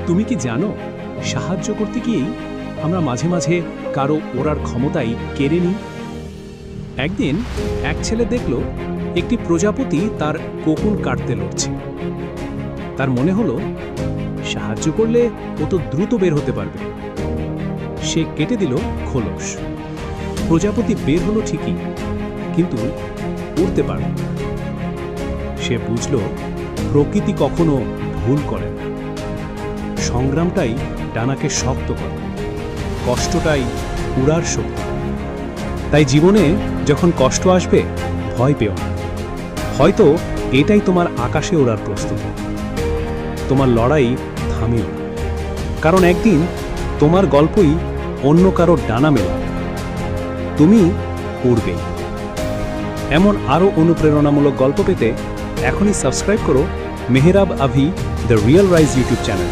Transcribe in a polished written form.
তুমি কি জানো, সাহায্য করতে গিয়েই আমরা মাঝে মাঝে কারো ওড়ার ক্ষমতাই কেড়ে নিই। একদিন এক ছেলে দেখল একটি প্রজাপতি তার কোকুন কাটতে লড়ছে। তার মনে হলো, সাহায্য করলে ও তো দ্রুত বের হতে পারবে। সে কেটে দিল খোলস। প্রজাপতি বের হলো ঠিকই, কিন্তু উড়তে পারল না। সে বুঝল, প্রকৃতি কখনো ভুল করে না। সংগ্রামটাই ডানাকে শক্ত করে, কষ্টটাই উড়ার শক্তি। তাই জীবনে যখন কষ্ট আসবে, ভয় পেও না। হয়তো এটাই তোমার আকাশে ওড়ার প্রস্তুতি। তোমার লড়াই থামিও না, কারণ একদিন তোমার গল্পই অন্য কারো ডানা মেলাবে। তুমি উড়বেই। এমন আরও অনুপ্রেরণামূলক গল্প পেতে এখনই সাবস্ক্রাইব করো Mehrab Avi the real rise YouTube channel.